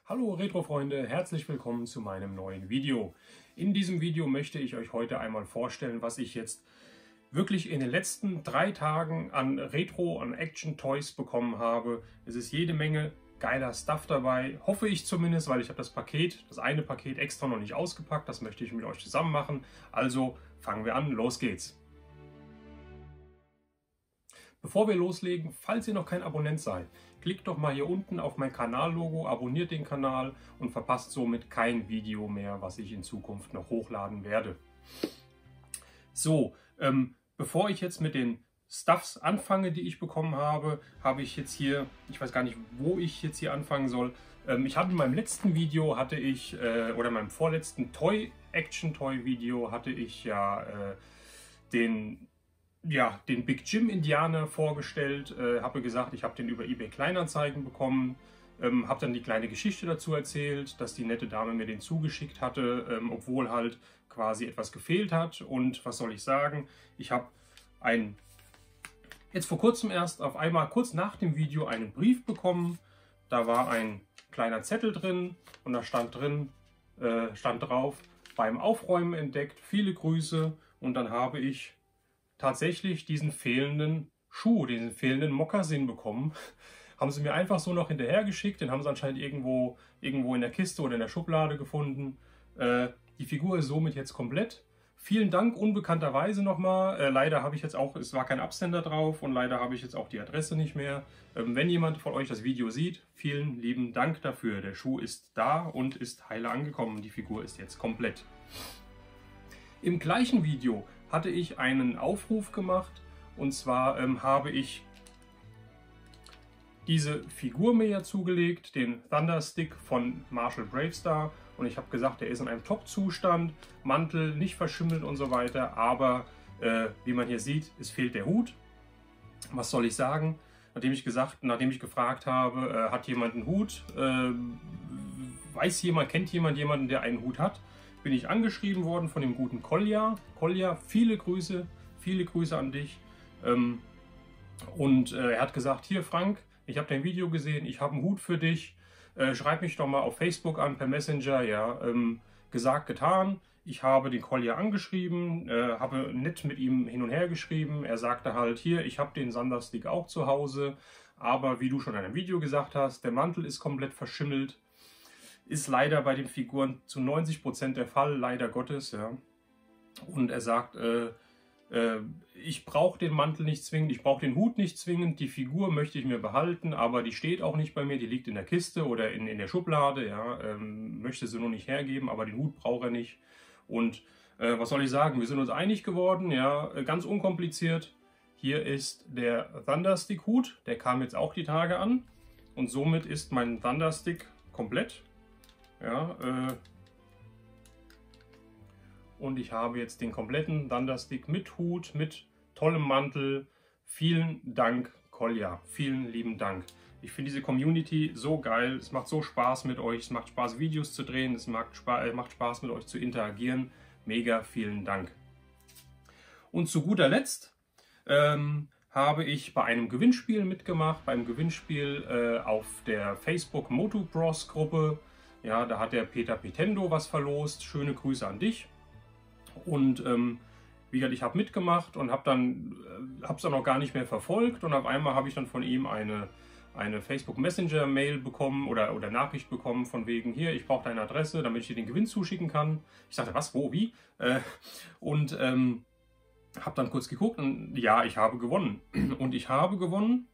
Hallo Retro-Freunde, herzlich willkommen zu meinem neuen Video. In diesem Video möchte ich euch heute einmal vorstellen, was ich jetzt wirklich in den letzten 3 Tagen an Retro, an Action-Toys bekommen habe. Es ist jede Menge geiler Stuff dabei, hoffe ich zumindest, weil ich habe das eine Paket extra noch nicht ausgepackt, das möchte ich mit euch zusammen machen. Also fangen wir an, los geht's! Bevor wir loslegen, falls ihr noch kein Abonnent seid, klickt doch mal hier unten auf mein Kanallogo, abonniert den Kanal und verpasst somit kein Video mehr, was ich in Zukunft noch hochladen werde. So, bevor ich jetzt mit den Stuffs anfange, die ich bekommen habe, habe ich jetzt hier, ich weiß gar nicht, wo ich jetzt hier anfangen soll. Ich habe in meinem letzten Video, oder meinem vorletzten Action-Toy-Video, hatte ich ja den Big Jim Indianer vorgestellt, habe gesagt, ich habe den über eBay Kleinanzeigen bekommen, habe dann die kleine Geschichte dazu erzählt, dass die nette Dame mir den zugeschickt hatte, obwohl halt quasi etwas gefehlt hat. Und was soll ich sagen, ich habe jetzt vor kurzem erst auf einmal kurz nach dem Video einen Brief bekommen. Da war ein kleiner Zettel drin und da stand drauf, beim Aufräumen entdeckt, viele Grüße. Und dann habe ich tatsächlich diesen fehlenden Schuh, diesen fehlenden Mokassin bekommen. Haben sie mir einfach so noch hinterher geschickt, den haben sie anscheinend irgendwo in der Kiste oder in der Schublade gefunden. Die Figur ist somit jetzt komplett. Vielen Dank unbekannterweise nochmal. Leider habe ich jetzt auch, es war kein Absender drauf und leider habe ich jetzt auch die Adresse nicht mehr. Wenn jemand von euch das Video sieht, vielen lieben Dank dafür. Der Schuh ist da und ist heile angekommen. Die Figur ist jetzt komplett. Im gleichen Video hatte ich einen Aufruf gemacht, und zwar habe ich diese Figur mir ja zugelegt, den Thunderstick von Marshall Bravestar, und ich habe gesagt, der ist in einem Top-Zustand, Mantel nicht verschimmelt und so weiter, aber wie man hier sieht, es fehlt der Hut. Was soll ich sagen? Nachdem ich gefragt habe, hat jemand einen Hut, kennt jemanden, der einen Hut hat, bin ich angeschrieben worden von dem guten Kolja. Kolja, viele Grüße an dich. Er hat gesagt, hier Frank, ich habe dein Video gesehen, ich habe einen Hut für dich. Schreib mich doch mal auf Facebook an, per Messenger. Ja, gesagt, getan. Ich habe den Kolja angeschrieben, habe nett mit ihm hin und her geschrieben. Er sagte halt, hier, ich habe den Thunderstick auch zu Hause, aber wie du schon in einem Video gesagt hast, der Mantel ist komplett verschimmelt. Ist leider bei den Figuren zu 90% der Fall, leider Gottes. Ja. Und er sagt, ich brauche den Mantel nicht zwingend, ich brauche den Hut nicht zwingend, die Figur möchte ich mir behalten, aber die steht auch nicht bei mir, die liegt in der Kiste oder in der Schublade. Ja. Möchte sie nur nicht hergeben, aber den Hut braucht er nicht. Und was soll ich sagen, wir sind uns einig geworden, ja, ganz unkompliziert. Hier ist der Thunderstick-Hut, der kam jetzt auch die Tage an. Und somit ist mein Thunderstick komplett. Ja, und ich habe jetzt den kompletten Thunderstick mit Hut, mit tollem Mantel. Vielen Dank, Kolja. Vielen lieben Dank. Ich finde diese Community so geil. Es macht so Spaß mit euch. Es macht Spaß, Videos zu drehen. Es macht Spaß, mit euch zu interagieren. Mega vielen Dank. Und zu guter Letzt habe ich bei einem Gewinnspiel mitgemacht. Beim Gewinnspiel auf der Facebook Moto Bros Gruppe. Ja, da hat der Peter Petendo was verlost. Schöne Grüße an dich. Und wie gesagt, ich habe mitgemacht und habe es dann auch gar nicht mehr verfolgt. Und auf einmal habe ich dann von ihm eine Facebook Messenger Mail bekommen oder Nachricht bekommen von wegen, hier, ich brauche deine Adresse, damit ich dir den Gewinn zuschicken kann. Ich sagte, was, wo, wie? Habe dann kurz geguckt und ja, ich habe gewonnen. Und ich habe gewonnen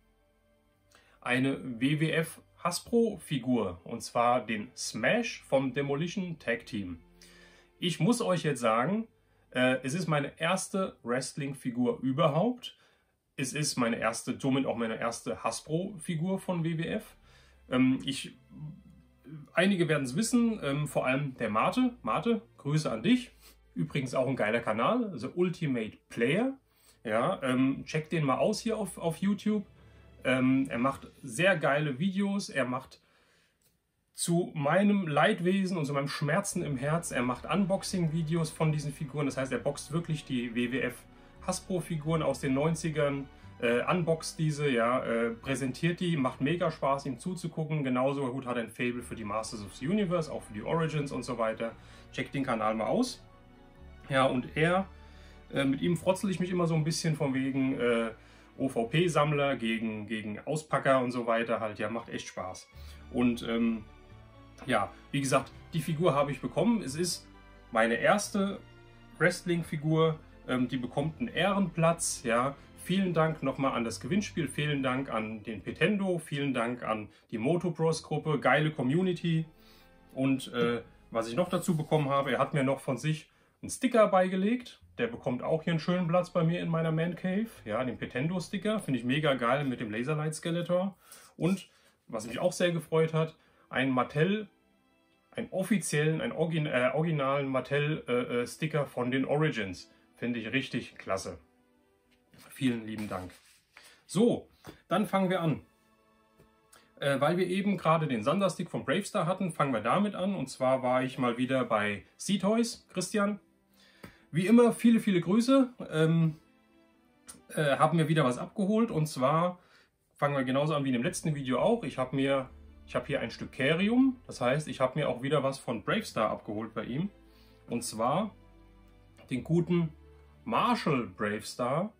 eine WWF Hasbro-Figur, und zwar den Smash vom Demolition Tag Team. Ich muss euch jetzt sagen, es ist meine erste Wrestling-Figur überhaupt. Es ist somit auch meine erste Hasbro-Figur von WWF. Einige werden es wissen, vor allem der Mate. Mate, Grüße an dich. Übrigens auch ein geiler Kanal, The Ultimate Player. Ja, checkt den mal aus hier auf YouTube. Er macht sehr geile Videos, er macht zu meinem Leidwesen und zu meinem Schmerzen im Herz, er macht Unboxing-Videos von diesen Figuren, das heißt, er boxt wirklich die WWF Hasbro-Figuren aus den 90ern, unboxt diese, ja, präsentiert die, macht mega Spaß, ihm zuzugucken. Genauso gut hat er ein Faible für die Masters of the Universe, auch für die Origins und so weiter. Checkt den Kanal mal aus. Ja, und mit ihm frotzel ich mich immer so ein bisschen von wegen OVP-Sammler gegen Auspacker und so weiter halt. Ja, macht echt Spaß. Und ja, wie gesagt, die Figur habe ich bekommen. Es ist meine erste Wrestling-Figur. Die bekommt einen Ehrenplatz, ja. Vielen Dank nochmal an das Gewinnspiel, vielen Dank an den Petendo, vielen Dank an die Motobros-Gruppe, geile Community. Und was ich noch dazu bekommen habe, er hat mir noch von sich einen Sticker beigelegt. Der bekommt auch hier einen schönen Platz bei mir in meiner Man Cave. Ja, den Petendo-Sticker, finde ich mega geil mit dem Laserlight Skeletor. Und, was mich auch sehr gefreut hat, einen originalen Mattel-Sticker von den Origins. Finde ich richtig klasse. Vielen lieben Dank. So, dann fangen wir an. Weil wir eben gerade den Sanderstick von Bravestar hatten, fangen wir damit an. Und zwar war ich mal wieder bei Seatoys, Christian. Wie immer, viele, viele Grüße. Haben mir wieder was abgeholt. Und zwar fangen wir genauso an wie in dem letzten Video auch. Ich habe hier ein Stück Carium. Das heißt, ich habe mir auch wieder was von Bravestar abgeholt bei ihm. Und zwar den guten Marshall Bravestar.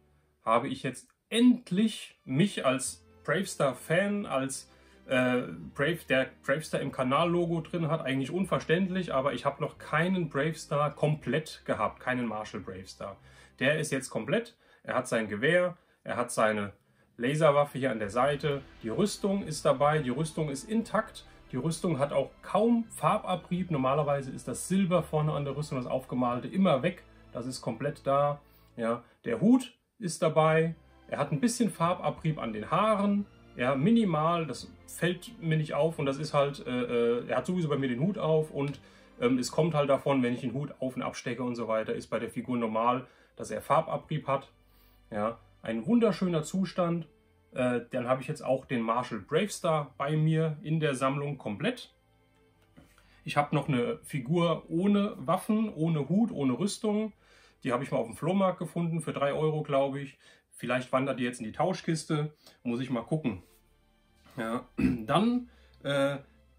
Habe ich jetzt endlich mich als Bravestar-Fan, als der Bravestar im Kanallogo drin hat, eigentlich unverständlich, aber ich habe noch keinen Bravestar komplett gehabt, keinen Marshall Bravestar. Der ist jetzt komplett, er hat sein Gewehr, er hat seine Laserwaffe hier an der Seite, die Rüstung ist dabei, die Rüstung ist intakt, die Rüstung hat auch kaum Farbabrieb, normalerweise ist das Silber vorne an der Rüstung, das Aufgemalte, immer weg, das ist komplett da. Ja, der Hut ist dabei, er hat ein bisschen Farbabrieb an den Haaren, ja, minimal, das fällt mir nicht auf und das ist halt, er hat sowieso bei mir den Hut auf und es kommt halt davon, wenn ich den Hut auf und abstecke und so weiter, ist bei der Figur normal, dass er Farbabrieb hat. Ja, ein wunderschöner Zustand. Dann habe ich jetzt auch den Marshall Bravestar bei mir in der Sammlung komplett. Ich habe noch eine Figur ohne Waffen, ohne Hut, ohne Rüstung. Die habe ich mal auf dem Flohmarkt gefunden für 3 Euro, glaube ich. Vielleicht wandert die jetzt in die Tauschkiste. Muss ich mal gucken. Ja. Dann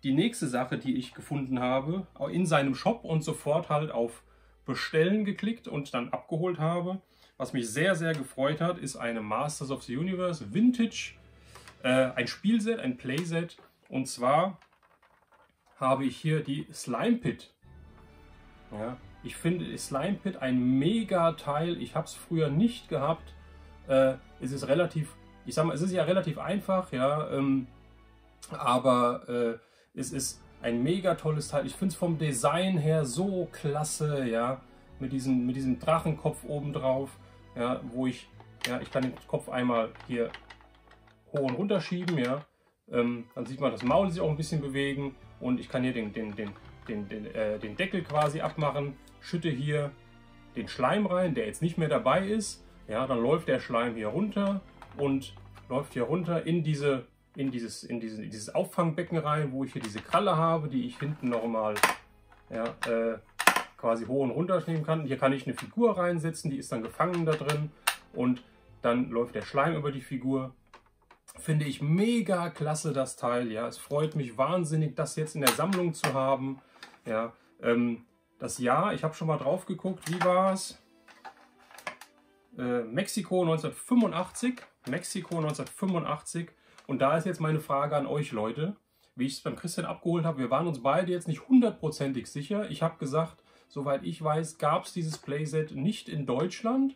die nächste Sache, die ich gefunden habe, in seinem Shop und sofort halt auf Bestellen geklickt und dann abgeholt habe. Was mich sehr, sehr gefreut hat, ist eine Masters of the Universe Vintage. Ein Spielset, ein Playset. Und zwar habe ich hier die Slime Pit. Ja. Ich finde Slime Pit ein mega Teil. Ich habe es früher nicht gehabt. Es ist relativ, ich sag mal, es ist ja relativ einfach, ja, aber es ist ein mega tolles Teil. Ich finde es vom Design her so klasse, ja, mit diesem Drachenkopf oben drauf, ja, ich kann den Kopf einmal hier hoch und runter schieben, ja, dann sieht man das Maul sich auch ein bisschen bewegen und ich kann hier den Deckel quasi abmachen. Schütte hier den Schleim rein, der jetzt nicht mehr dabei ist. Ja, dann läuft der Schleim hier runter und läuft hier runter in dieses Auffangbecken rein, wo ich hier diese Kralle habe, die ich hinten nochmal quasi hoch und runter nehmen kann. Hier kann ich eine Figur reinsetzen, die ist dann gefangen da drin und dann läuft der Schleim über die Figur. Finde ich mega klasse, das Teil. Ja, es freut mich wahnsinnig, das jetzt in der Sammlung zu haben. Ja, das Jahr, ich habe schon mal drauf geguckt, wie war es? Mexiko 1985. Mexiko 1985. Und da ist jetzt meine Frage an euch, Leute, wie ich es beim Christian abgeholt habe. Wir waren uns beide jetzt nicht hundertprozentig sicher. Ich habe gesagt, soweit ich weiß, gab es dieses Playset nicht in Deutschland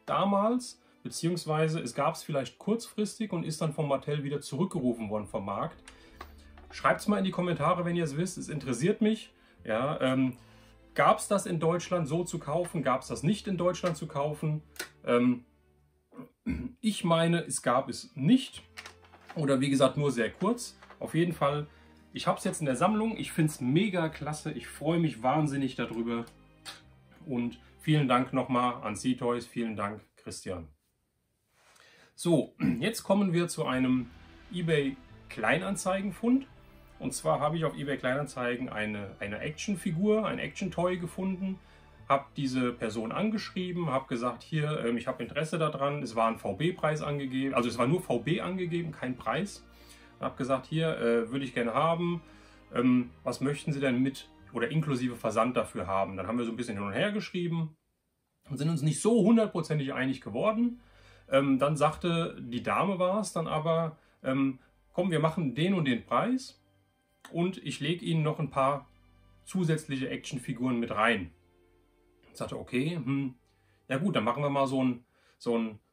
damals. Beziehungsweise es gab es vielleicht kurzfristig und ist dann von Mattel wieder zurückgerufen worden vom Markt. Schreibt es mal in die Kommentare, wenn ihr es wisst. Es interessiert mich. Ja, gab es das in Deutschland so zu kaufen? Gab es das nicht in Deutschland zu kaufen? Ich meine, es gab es nicht. Oder wie gesagt, nur sehr kurz. Auf jeden Fall, ich habe es jetzt in der Sammlung. Ich finde es mega klasse. Ich freue mich wahnsinnig darüber. Und vielen Dank nochmal an Seatoys. Vielen Dank, Christian. So, jetzt kommen wir zu einem eBay Kleinanzeigenfund. Und zwar habe ich auf eBay Kleinanzeigen eine Actionfigur, ein Action-Toy gefunden. habe diese Person angeschrieben, habe gesagt, hier, ich habe Interesse daran. Es war ein VB-Preis angegeben, also es war nur VB angegeben, kein Preis. Habe gesagt, hier würde ich gerne haben. Was möchten Sie denn mit oder inklusive Versand dafür haben? Dann haben wir so ein bisschen hin und her geschrieben und sind uns nicht so hundertprozentig einig geworden. Dann sagte die Dame, war es dann aber, komm, wir machen den und den Preis und ich lege Ihnen noch ein paar zusätzliche Actionfiguren mit rein. Ich sagte, okay, ja gut, dann machen wir mal so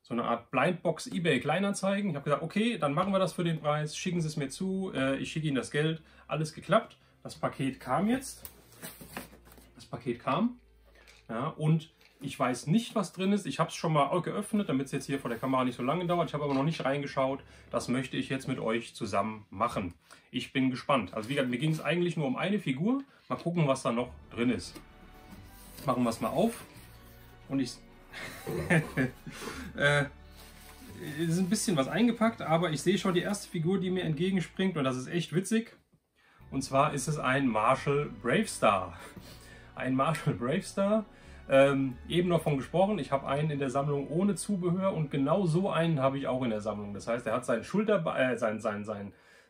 eine Art Blindbox eBay Kleinanzeigen. Ich habe gesagt, okay, dann machen wir das für den Preis, schicken Sie es mir zu, ich schicke Ihnen das Geld, alles geklappt. Das Paket kam jetzt. Das Paket kam, ja, und ich weiß nicht, was drin ist. Ich habe es schon mal geöffnet, damit es jetzt hier vor der Kamera nicht so lange dauert. Ich habe aber noch nicht reingeschaut. Das möchte ich jetzt mit euch zusammen machen. Ich bin gespannt. Also wie gesagt, mir ging es eigentlich nur um eine Figur. Mal gucken, was da noch drin ist. Machen wir es mal auf. Und ich... es ist ein bisschen was eingepackt, aber ich sehe schon die erste Figur, die mir entgegenspringt. Und das ist echt witzig. Und zwar ist es ein Marshall Bravestar. Ein Marshall Bravestar. Eben noch von gesprochen, ich habe einen in der Sammlung ohne Zubehör und genau so einen habe ich auch in der Sammlung. Das heißt, er hat seinen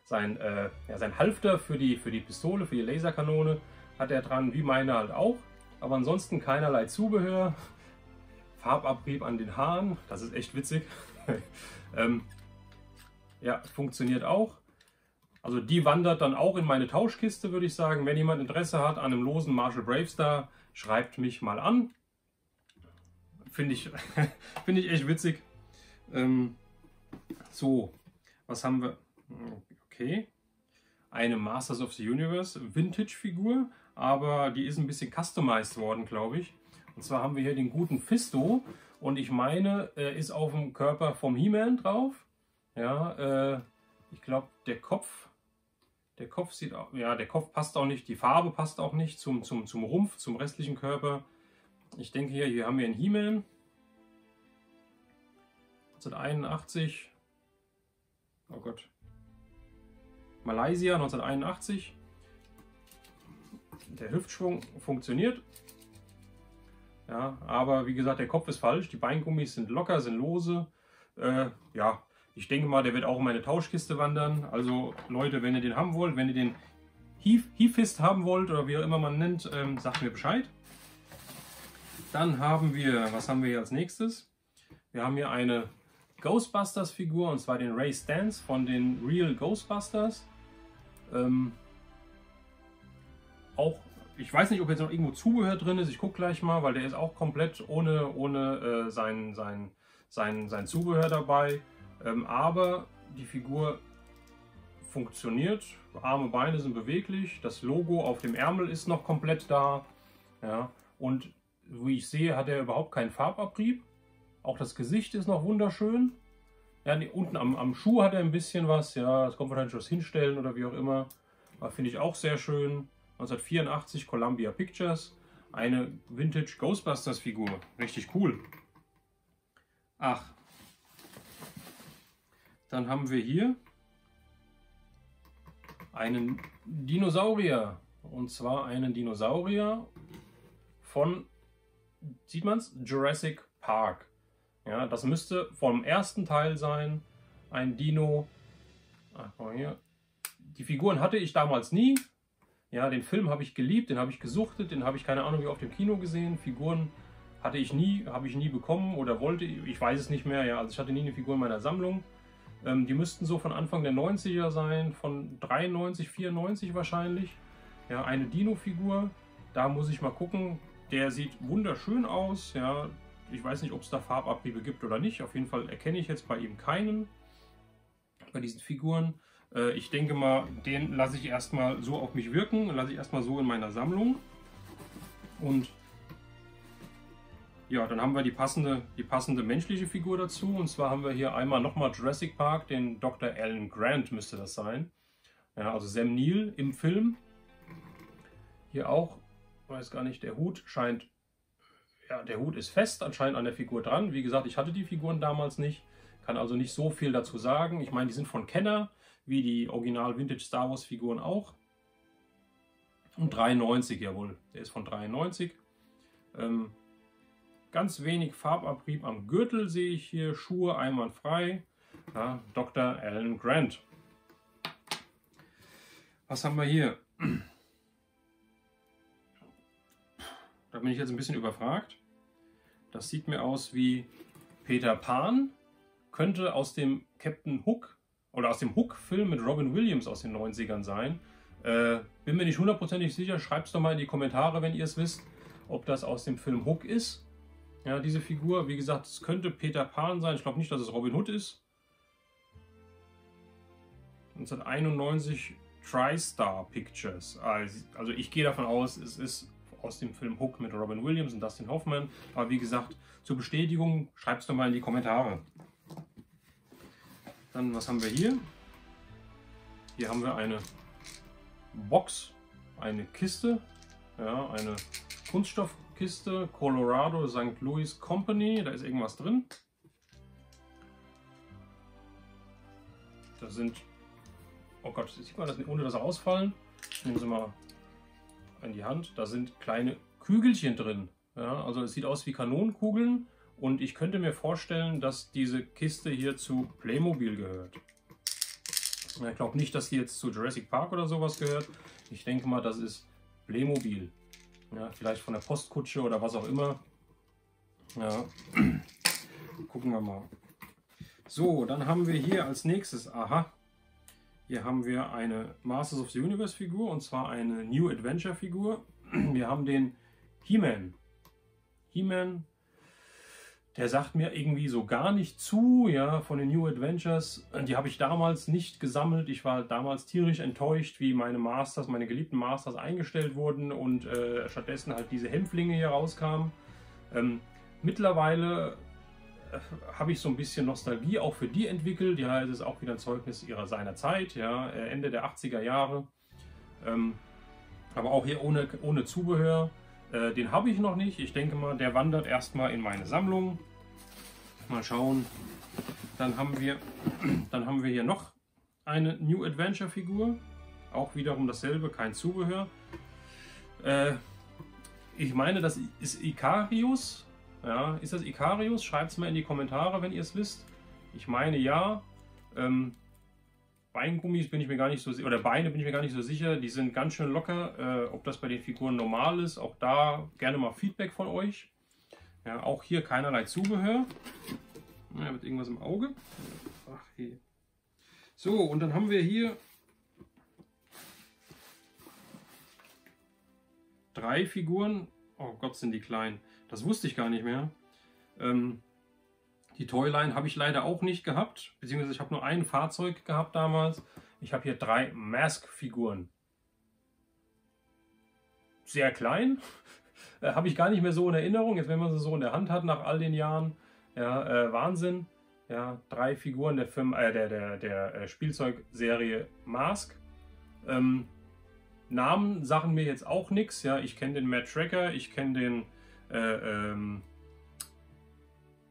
sein Halfter für die Pistole, für die Laserkanone, hat er dran, wie meine halt auch. Aber ansonsten keinerlei Zubehör. Farbabrieb an den Haaren, das ist echt witzig. Ja, funktioniert auch. Also die wandert dann auch in meine Tauschkiste, würde ich sagen. Wenn jemand Interesse hat an einem losen Marshall Bravestar, schreibt mich mal an. Finde ich, find ich echt witzig. So, was haben wir? Okay. Eine Masters of the Universe Vintage-Figur, aber die ist ein bisschen customized worden, glaube ich. Und zwar haben wir hier den guten Fisto und ich meine, ist auf dem Körper vom He-Man drauf. Ja, ich glaube, der Kopf sieht auch, ja, der Kopf passt auch nicht, die Farbe passt auch nicht zum Rumpf, zum restlichen Körper. Ich denke hier haben wir einen He-Man. 1981. Oh Gott. Malaysia 1981. Der Hüftschwung funktioniert. Ja, aber wie gesagt, der Kopf ist falsch. Die Beingummis sind locker, sind lose. Ja. Ich denke mal, der wird auch in meine Tauschkiste wandern. Also Leute, wenn ihr den haben wollt, wenn ihr den He-Fist haben wollt oder wie auch immer man nennt, sagt mir Bescheid. Dann haben wir, was haben wir hier als nächstes? Wir haben hier eine Ghostbusters Figur und zwar den Ray Stantz von den Real Ghostbusters. Auch, ich weiß nicht, ob jetzt noch irgendwo Zubehör drin ist. Ich gucke gleich mal, weil der ist auch komplett ohne sein Zubehör dabei. Aber die Figur funktioniert, Arme, Beine sind beweglich, das Logo auf dem Ärmel ist noch komplett da. Ja, und wie ich sehe, hat er überhaupt keinen Farbabrieb. Auch das Gesicht ist noch wunderschön. Ja, unten am Schuh hat er ein bisschen was. Ja, das kommt wahrscheinlich was hinstellen oder wie auch immer. Aber finde ich auch sehr schön. 1984 Columbia Pictures. Eine Vintage Ghostbusters Figur. Richtig cool. Ach. Dann haben wir hier einen Dinosaurier. Und zwar einen Dinosaurier von, sieht man es? Jurassic Park. Ja, das müsste vom ersten Teil sein. Ein Dino. Ach, mal hier. Die Figuren hatte ich damals nie. Ja, den Film habe ich geliebt, den habe ich gesuchtet, den habe ich keine Ahnung wie auf dem Kino gesehen. Figuren hatte ich nie, habe ich nie bekommen oder wollte, ich weiß es nicht mehr. Ja, also ich hatte nie eine Figur in meiner Sammlung. Die müssten so von Anfang der 90er sein, von 93, 94 wahrscheinlich. Ja, eine Dino-Figur, da muss ich mal gucken. Der sieht wunderschön aus. Ja, ich weiß nicht, ob es da Farbabriebe gibt oder nicht. Auf jeden Fall erkenne ich jetzt bei ihm keinen, bei diesen Figuren. Ich denke mal, den lasse ich erstmal so auf mich wirken, lasse ich erstmal so in meiner Sammlung. Und ja, dann haben wir die passende menschliche Figur dazu. Und zwar haben wir hier einmal nochmal Jurassic Park, den Dr. Alan Grant müsste das sein. Ja, also Sam Neill im Film. Hier auch, weiß gar nicht, der Hut scheint, ja, der Hut ist fest anscheinend an der Figur dran. Wie gesagt, ich hatte die Figuren damals nicht, kann also nicht so viel dazu sagen. Ich meine, die sind von Kenner, wie die Original Vintage Star Wars Figuren auch. Und 93, jawohl, der ist von 93. Ganz wenig Farbabrieb am Gürtel sehe ich hier, Schuhe einwandfrei. Ja, Dr. Alan Grant. Was haben wir hier? Da bin ich jetzt ein bisschen überfragt. Das sieht mir aus wie Peter Pan. Könnte aus dem Captain Hook oder aus dem Hook-Film mit Robin Williams aus den 90ern sein. Bin mir nicht hundertprozentig sicher. Schreibt es doch mal in die Kommentare, wenn ihr es wisst, ob das aus dem Film Hook ist. Ja, diese Figur, wie gesagt, es könnte Peter Pan sein. Ich glaube nicht, dass es Robin Hood ist. 1991 TriStar Pictures. Also ich gehe davon aus, es ist aus dem Film Hook mit Robin Williams und Dustin Hoffman. Aber wie gesagt, zur Bestätigung, schreibt es doch mal in die Kommentare. Dann, was haben wir hier? Hier haben wir eine Box, eine Kiste, ja, eine Kunststoffkiste, Colorado St. Louis Company, da ist irgendwas drin. Da sind, oh Gott, sieht man das nicht, ohne dass sie ausfallen. Nehmen Sie mal in die Hand, da sind kleine Kügelchen drin. Ja, also es sieht aus wie Kanonenkugeln und ich könnte mir vorstellen, dass diese Kiste hier zu Playmobil gehört. Ich glaube nicht, dass die jetzt zu Jurassic Park oder sowas gehört. Ich denke mal, das ist Playmobil. Ja, vielleicht von der Postkutsche oder was auch immer. Ja. Gucken wir mal. So, dann haben wir hier als nächstes, aha, hier haben wir eine Masters of the Universe Figur und zwar eine New Adventure Figur. Wir haben den He-Man. He-Man, der sagt mir irgendwie so gar nicht zu, ja, von den New Adventures. Die habe ich damals nicht gesammelt. Ich war damals tierisch enttäuscht, wie meine Masters, meine geliebten Masters eingestellt wurden und stattdessen halt diese Hämpflinge hier rauskamen. Mittlerweile habe ich so ein bisschen Nostalgie auch für die entwickelt. Ja, es ist auch wieder ein Zeugnis seiner Zeit, ja, Ende der 80er Jahre. Aber auch hier ohne Zubehör. Den habe ich noch nicht. Ich denke mal, der wandert erstmal in meine Sammlung. Mal schauen. Dann haben wir hier noch eine New Adventure Figur. Auch wiederum dasselbe, kein Zubehör. Ich meine, das ist Ikarius. Ja, ist das Ikarius? Schreibt es mal in die Kommentare, wenn ihr es wisst. Ich meine ja. Beingummis bin ich mir gar nicht so sicher, oder Beine bin ich mir gar nicht so sicher. Die sind ganz schön locker. Ob das bei den Figuren normal ist, auch da gerne mal Feedback von euch. Ja, auch hier keinerlei Zubehör. Ja, mit irgendwas im Auge. Ach, hey. So, und dann haben wir hier 3 Figuren. Oh Gott, sind die klein. Das wusste ich gar nicht mehr. Die Toyline habe ich leider auch nicht gehabt, beziehungsweise ich habe nur ein Fahrzeug gehabt damals. Ich habe hier 3 Mask-Figuren. Sehr klein, habe ich gar nicht mehr so in Erinnerung. Jetzt, wenn man sie so in der Hand hat nach all den Jahren, ja, Wahnsinn. Ja, 3 Figuren der Spielzeugserie Mask. Namen sagen mir jetzt auch nichts. Ja, ich kenne den Matt Tracker, ich kenne den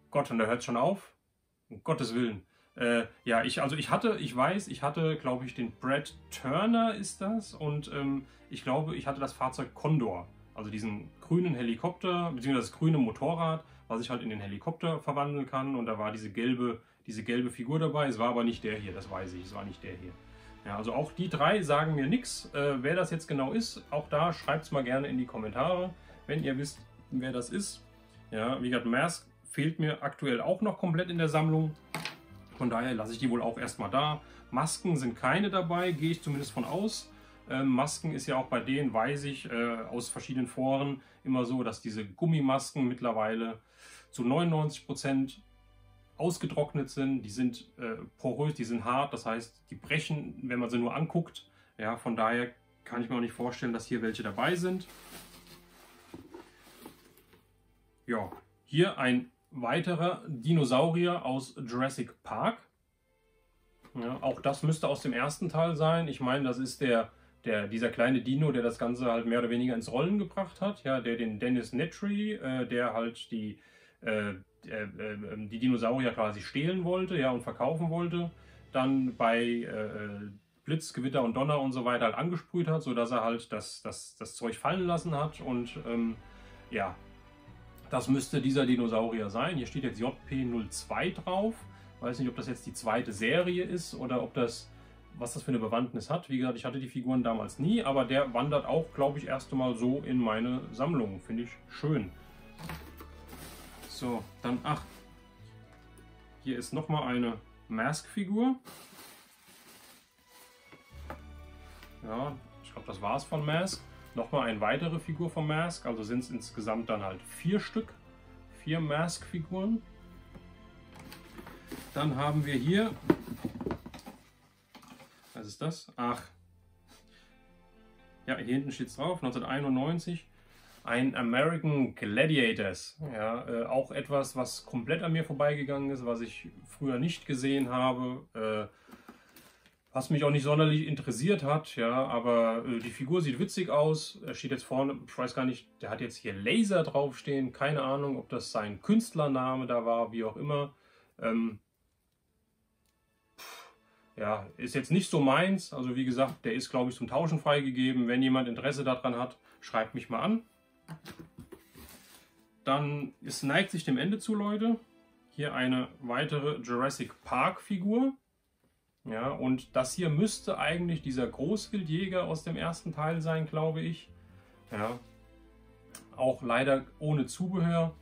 Gott, und da hört es schon auf. Um Gottes Willen. Ja, ich hatte, glaube ich, den Brad Turner ist das. Und ich glaube, ich hatte das Fahrzeug Condor. Also diesen grünen Helikopter, beziehungsweise das grüne Motorrad, was ich halt in den Helikopter verwandeln kann. Und da war diese gelbe Figur dabei. Es war aber nicht der hier, das weiß ich. Es war nicht der hier. Ja, also auch die 3 sagen mir nichts. Wer das jetzt genau ist, auch da schreibt es mal gerne in die Kommentare, wenn ihr wisst, wer das ist. Ja, wie gesagt, Mask fehlt mir aktuell auch noch komplett in der Sammlung. Von daher lasse ich die wohl auch erstmal da. Masken sind keine dabei, gehe ich zumindest von aus. Masken ist ja auch bei denen, weiß ich, aus verschiedenen Foren immer so, dass diese Gummimasken mittlerweile zu 99% ausgetrocknet sind. Die sind porös, die sind hart, das heißt, die brechen, wenn man sie nur anguckt. Ja, von daher kann ich mir auch nicht vorstellen, dass hier welche dabei sind. Ja, hier ein weiterer Dinosaurier aus Jurassic Park. Ja, auch das müsste aus dem ersten Teil sein. Ich meine, das ist dieser kleine Dino, der das Ganze halt mehr oder weniger ins Rollen gebracht hat. Ja, der den Dennis Nedry, der halt die Dinosaurier quasi stehlen wollte, ja, und verkaufen wollte. Dann bei Blitz, Gewitter und Donner und so weiter halt angesprüht hat, sodass er halt das Zeug fallen lassen hat. Und ja, Das müsste dieser Dinosaurier sein. Hier steht jetzt JP02 drauf. Ich weiß nicht, ob das jetzt die zweite Serie ist oder ob das, was das für eine Bewandtnis hat. Wie gesagt, ich hatte die Figuren damals nie, aber der wandert auch, glaube ich, erst einmal so in meine Sammlung. Finde ich schön. So, dann, ach, hier ist nochmal eine Mask-Figur. Ja, ich glaube, das war es von Mask. Nochmal eine weitere Figur von Mask, also sind es insgesamt dann halt 4 Stück. 4 Mask-Figuren. Dann haben wir hier, was ist das? Ach, ja, hier hinten steht es drauf, 1991. Ein American Gladiators. Ja, auch etwas, was komplett an mir vorbeigegangen ist, was ich früher nicht gesehen habe. Was mich auch nicht sonderlich interessiert hat, ja, aber die Figur sieht witzig aus. Er steht jetzt vorne, ich weiß gar nicht, der hat jetzt hier Laser draufstehen. Keine Ahnung, ob das sein Künstlername da war, wie auch immer. Ja, ist jetzt nicht so meins. Also wie gesagt, der ist, glaube ich, zum Tauschen freigegeben. Wenn jemand Interesse daran hat, schreibt mich mal an. Dann, es neigt sich dem Ende zu, Leute. Hier eine weitere Jurassic Park Figur. Ja, und das hier müsste eigentlich dieser Großwildjäger aus dem ersten Teil sein, glaube ich. Ja, auch leider ohne Zubehör.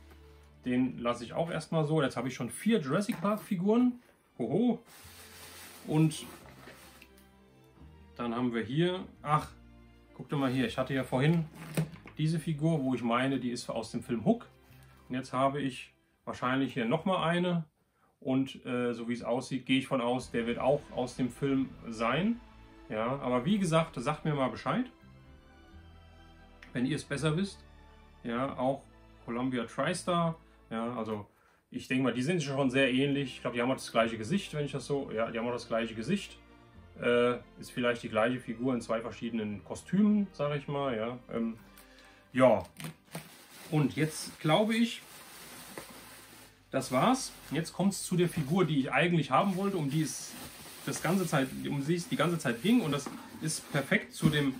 Den lasse ich auch erstmal so. Jetzt habe ich schon 4 Jurassic Park Figuren. Hoho. Und dann haben wir hier, ach, guckt mal hier, ich hatte ja vorhin diese Figur, wo ich meine, die ist aus dem Film Hook. Und jetzt habe ich wahrscheinlich hier nochmal eine. Und so wie es aussieht, gehe ich von aus, der wird auch aus dem Film sein. Ja, aber wie gesagt, sagt mir mal Bescheid, wenn ihr es besser wisst. Ja, auch Columbia TriStar. Ja, also ich denke mal, die sind schon sehr ähnlich. Ich glaube, die haben auch das gleiche Gesicht, wenn ich das so. Ja, die haben auch das gleiche Gesicht. Ist vielleicht die gleiche Figur in 2 verschiedenen Kostümen, sage ich mal. Ja, ja. Und jetzt glaube ich, das war's. Jetzt kommt es zu der Figur, die ich eigentlich haben wollte, um die es die ganze Zeit ging. Und das ist perfekt zu dem,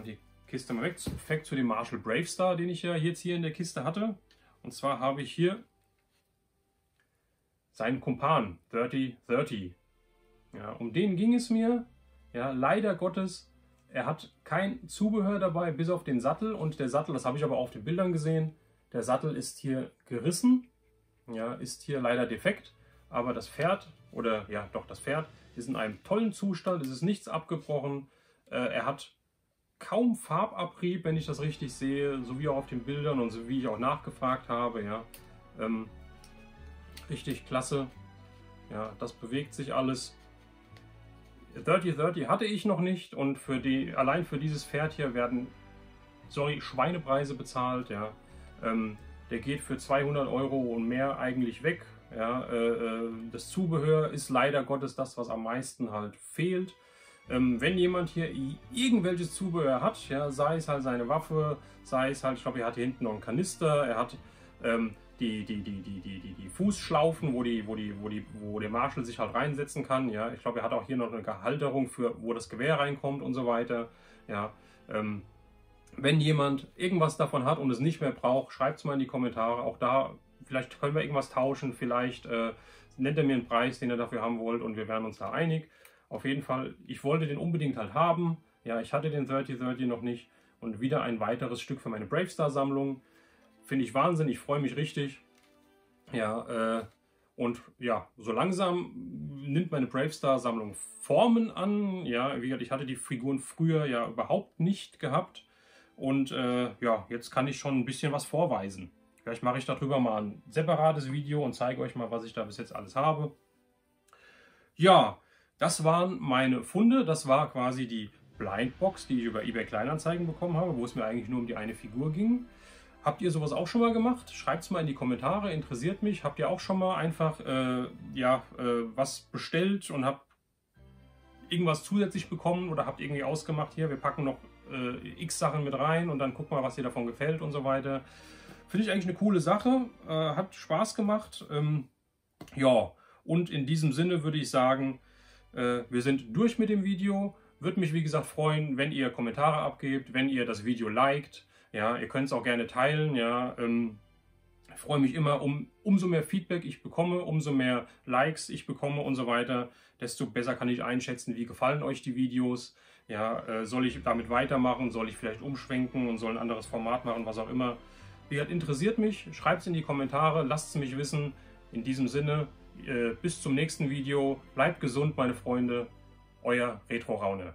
die Kiste mal weg, perfekt zu dem Marshall Bravestar, den ich ja jetzt hier in der Kiste hatte. Und zwar habe ich hier seinen Kumpan 3030. Ja, um den ging es mir. Ja, leider Gottes, er hat kein Zubehör dabei, bis auf den Sattel. Und der Sattel, das habe ich aber auch auf den Bildern gesehen, der Sattel ist hier gerissen. Ja, ist hier leider defekt, aber das Pferd, oder ja doch, das Pferd ist in einem tollen Zustand, es ist nichts abgebrochen, er hat kaum Farbabrieb, wenn ich das richtig sehe, so wie auch auf den Bildern und so wie ich auch nachgefragt habe, ja, richtig klasse, ja, das bewegt sich alles. 3030 hatte ich noch nicht und allein für dieses Pferd hier werden, Schweinepreise bezahlt, ja. Der geht für 200 € und mehr eigentlich weg. Ja, das Zubehör ist leider Gottes das, was am meisten halt fehlt. Wenn jemand hier irgendwelches Zubehör hat, ja, sei es halt seine Waffe, sei es halt, ich glaube, er hat hier hinten noch einen Kanister, er hat die Fußschlaufen, wo der Marshall sich halt reinsetzen kann. Ja, ich glaube, er hat auch hier noch eine Halterung, wo das Gewehr reinkommt und so weiter. Ja, wenn jemand irgendwas davon hat und es nicht mehr braucht, schreibt es mal in die Kommentare. Auch da, vielleicht können wir irgendwas tauschen, vielleicht nennt er mir einen Preis, den er dafür haben wollt und wir werden uns da einig. Auf jeden Fall, ich wollte den unbedingt halt haben. Ja, ich hatte den 3030 noch nicht und wieder ein weiteres Stück für meine Bravestar-Sammlung. Finde ich Wahnsinn, ich freue mich richtig. Ja, und ja, so langsam nimmt meine Bravestar-Sammlung Formen an. Ja, wie gesagt, ich hatte die Figuren früher ja überhaupt nicht gehabt. Und ja, jetzt kann ich schon ein bisschen was vorweisen. Vielleicht mache ich darüber mal ein separates Video und zeige euch mal, was ich da bis jetzt alles habe. Ja, das waren meine Funde. Das war quasi die Blindbox, die ich über eBay Kleinanzeigen bekommen habe, wo es mir eigentlich nur um die eine Figur ging. Habt ihr sowas auch schon mal gemacht? Schreibt es mal in die Kommentare, interessiert mich. Habt ihr auch schon mal einfach was bestellt und habt irgendwas zusätzlich bekommen oder habt irgendwie ausgemacht, hier, wir packen noch x Sachen mit rein und dann guck mal, was dir davon gefällt und so weiter. Finde ich eigentlich eine coole Sache, hat Spaß gemacht. Ja, und in diesem Sinne würde ich sagen, wir sind durch mit dem Video. Würde mich, wie gesagt, freuen, wenn ihr Kommentare abgebt, wenn ihr das Video liked. Ja, ihr könnt es auch gerne teilen. Ja, Ich freue mich immer, umso mehr Feedback ich bekomme, umso mehr Likes ich bekomme und so weiter, desto besser kann ich einschätzen, wie gefallen euch die Videos. Ja, soll ich damit weitermachen, soll ich vielleicht umschwenken und soll ein anderes Format machen, was auch immer. Wie gesagt, interessiert mich, schreibt es in die Kommentare, lasst es mich wissen. In diesem Sinne, bis zum nächsten Video. Bleibt gesund, meine Freunde. Euer Retro Raune.